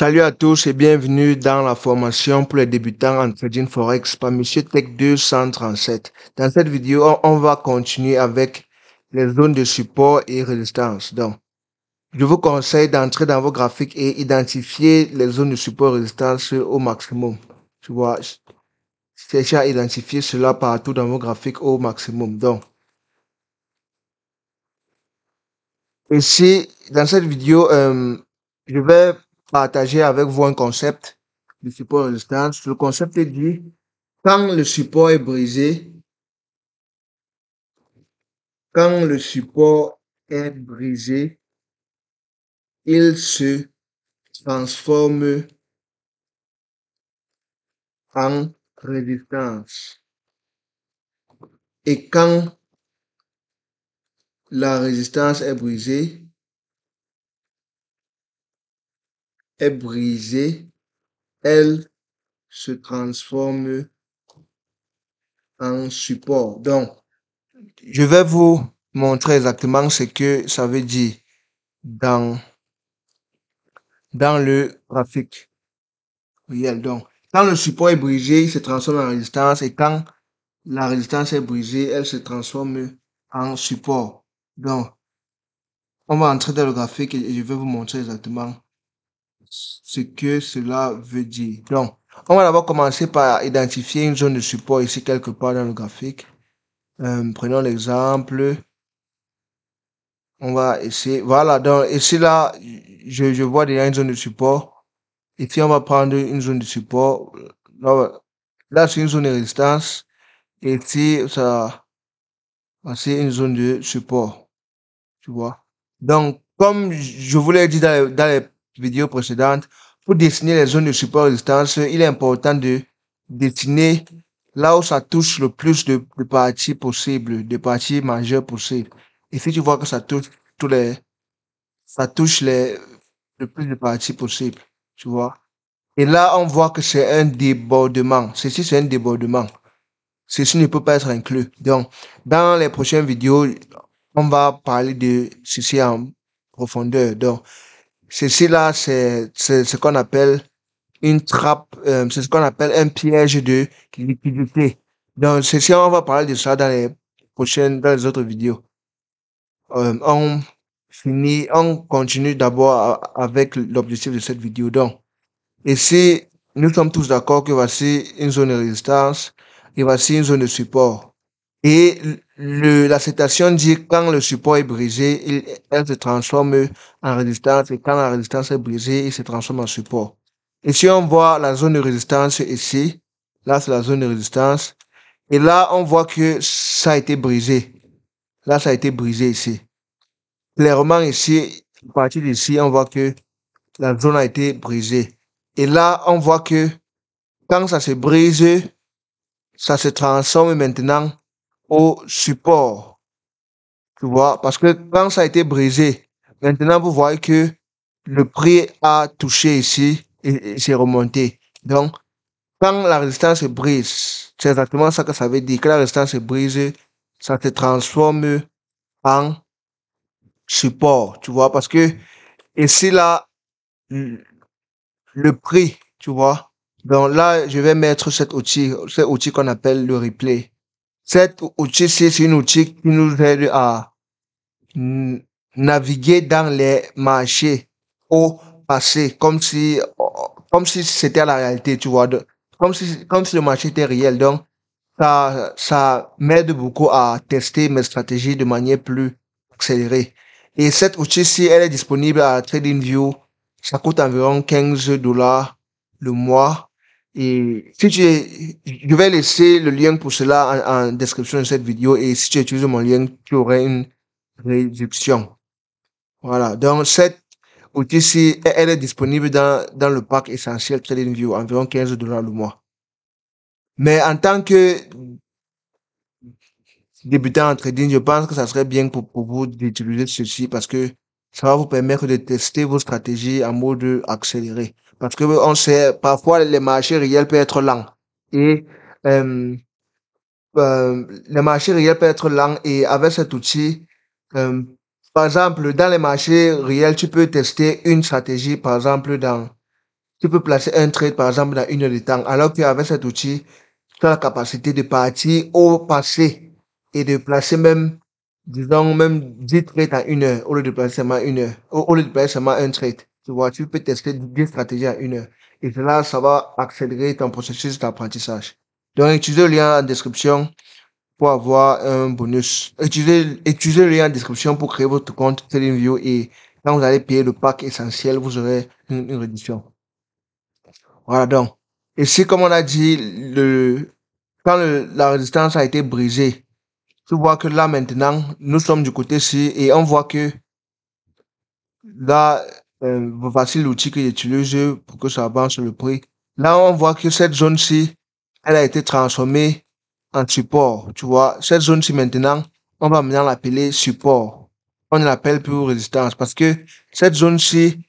Salut à tous et bienvenue dans la formation pour les débutants en trading forex par Monsieur Tech 237. Dans cette vidéo, on va continuer avec les zones de support et résistance. Donc, je vous conseille d'entrer dans vos graphiques et identifier les zones de support et résistance au maximum. Tu vois, cherchez à identifier cela partout dans vos graphiques au maximum. Donc, ici, dans cette vidéo, je vais partager avec vous un concept de support et résistance. Le concept est dit, quand le support est brisé, quand le support est brisé, il se transforme en résistance. Et quand la résistance est brisée, elle se transforme en support. Donc, je vais vous montrer exactement ce que ça veut dire dans, dans le graphique réel. Donc, quand le support est brisé, il se transforme en résistance et quand la résistance est brisée, elle se transforme en support. Donc, on va entrer dans le graphique et je vais vous montrer exactement ce que cela veut dire. Donc, on va d'abord commencer par identifier une zone de support ici quelque part dans le graphique. Prenons l'exemple. On va essayer. Voilà, donc ici là, je vois déjà une zone de support. Ici, on va prendre une zone de support. Là, c'est une zone de résistance. Et ici, c'est une zone de support. Tu vois. Donc, comme je vous l'ai dit dans les vidéos précédentes, pour dessiner les zones de support et résistance, il est important de dessiner là où ça touche le plus de parties possibles, de parties majeures possibles. Et si tu vois que ça touche ça touche le plus de parties possibles, tu vois. Et là, on voit que c'est un débordement. Ceci, c'est un débordement. Ceci ne peut pas être inclus. Donc, dans les prochaines vidéos, on va parler de ceci en profondeur. Donc, ceci là, c'est ce qu'on appelle une trappe, c'est ce qu'on appelle un piège de liquidité. Donc, ceci, on va parler de ça dans les autres vidéos. On continue d'abord avec l'objectif de cette vidéo. Donc, ici, nous sommes tous d'accord que voici une zone de résistance et voici une zone de support. Et la citation dit quand le support est brisé, elle se transforme en résistance et quand la résistance est brisée, il se transforme en support. Et si on voit la zone de résistance ici, là c'est la zone de résistance, et là on voit que ça a été brisé. Là ça a été brisé ici. Clairement ici, à partir d'ici, on voit que la zone a été brisée. Et là on voit que quand ça se brise, ça se transforme maintenant au support. Tu vois, parce que quand ça a été brisé, maintenant vous voyez que le prix a touché ici et s'est remonté. Donc, quand la résistance se brise, c'est exactement ça que ça veut dire. Que la résistance se brise, ça se transforme en support, tu vois, parce que ici, là, le prix, tu vois. Donc là, je vais mettre cet outil qu'on appelle le replay. Cet outil-ci, c'est un outil qui nous aide à naviguer dans les marchés au passé, comme si c'était la réalité, tu vois, comme si le marché était réel. Donc, ça m'aide beaucoup à tester mes stratégies de manière plus accélérée. Et cet outil-ci, elle est disponible à TradingView. Ça coûte environ 15 dollars le mois. Et si je vais laisser le lien pour cela en description de cette vidéo. Et si tu utilises mon lien, tu auras une réduction. Voilà. Donc, cette outil-ci, elle est disponible dans le pack essentiel TradingView, environ 15 dollars le mois. Mais en tant que débutant en trading, je pense que ça serait bien pour vous d'utiliser ceci parce que ça va vous permettre de tester vos stratégies en mode accéléré. Parce que on sait, parfois, les marchés réels peuvent être lents. Et, euh, les marchés réels peuvent être lents et avec cet outil, euh, par exemple, dans les marchés réels, tu peux tester une stratégie, par exemple, dans tu peux placer un trade, par exemple, dans 1 heure de temps, alors qu'avec cet outil, tu as la capacité de partir au passé et de placer même, disons, même 10 trades en 1 heure, au lieu de placer seulement 1 heure, au lieu de placer seulement un trade. Tu vois, tu peux tester 10 stratégies en 1 heure. Et cela, ça va accélérer ton processus d'apprentissage. Donc, utilisez le lien en description pour avoir un bonus. Utilisez le lien en description pour créer votre compte TradingView et quand vous allez payer le pack essentiel, vous aurez une réduction. Voilà donc. Ici, comme on a dit, quand la résistance a été brisée, tu vois que là maintenant, nous sommes du côté ci et on voit que là, voici l'outil que j'utilise pour que ça avance sur le prix. Là, on voit que cette zone-ci, elle a été transformée en support. Tu vois, cette zone-ci maintenant, on va maintenant l'appeler support. On ne l'appelle plus résistance parce que cette zone-ci,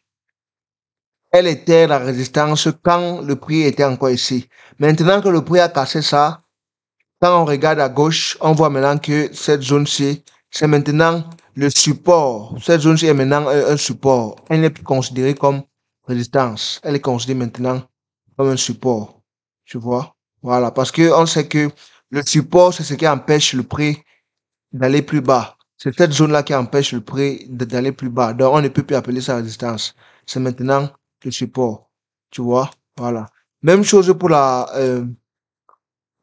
elle était la résistance quand le prix était encore ici. Maintenant que le prix a cassé ça, quand on regarde à gauche, on voit maintenant que cette zone-ci, c'est maintenant le support. Cette zone-ci est maintenant un support. Elle n'est plus considérée comme résistance. Elle est considérée maintenant comme un support. Tu vois? Voilà. Parce que on sait que le support, c'est ce qui empêche le prix d'aller plus bas. C'est cette zone-là qui empêche le prix d'aller plus bas. Donc, on ne peut plus appeler ça résistance. C'est maintenant le support. Tu vois? Voilà. Même chose pour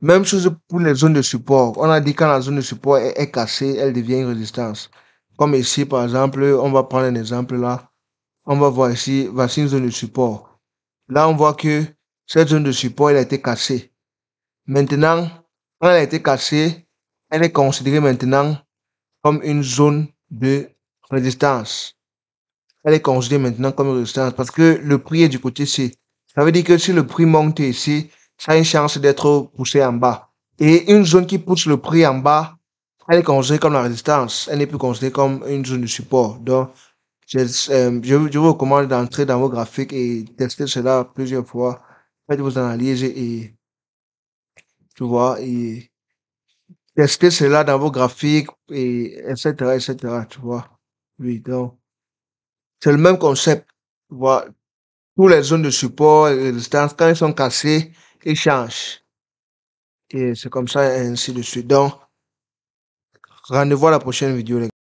même chose pour les zones de support. On a dit quand la zone de support est cassée, elle devient une résistance. Comme ici, par exemple, on va prendre un exemple là. On va voir ici, voici une zone de support. Là, on voit que cette zone de support, elle a été cassée. Maintenant, quand elle a été cassée, elle est considérée maintenant comme une zone de résistance. Elle est considérée maintenant comme une résistance parce que le prix est du côté C. Ça veut dire que si le prix monte ici, ça a une chance d'être poussé en bas. Et une zone qui pousse le prix en bas, elle est considérée comme la résistance. Elle n'est plus considérée comme une zone de support. Donc, je vous recommande d'entrer dans vos graphiques et tester cela plusieurs fois. Faites vos analyses et tu vois, et tester cela dans vos graphiques et etc., etc., tu vois. Oui, donc, c'est le même concept. Tu vois, pour les zones de support et résistance, quand ils sont cassés, ils changent. Et c'est comme ça, et ainsi de suite. Donc, rendez-vous à la prochaine vidéo, les gars.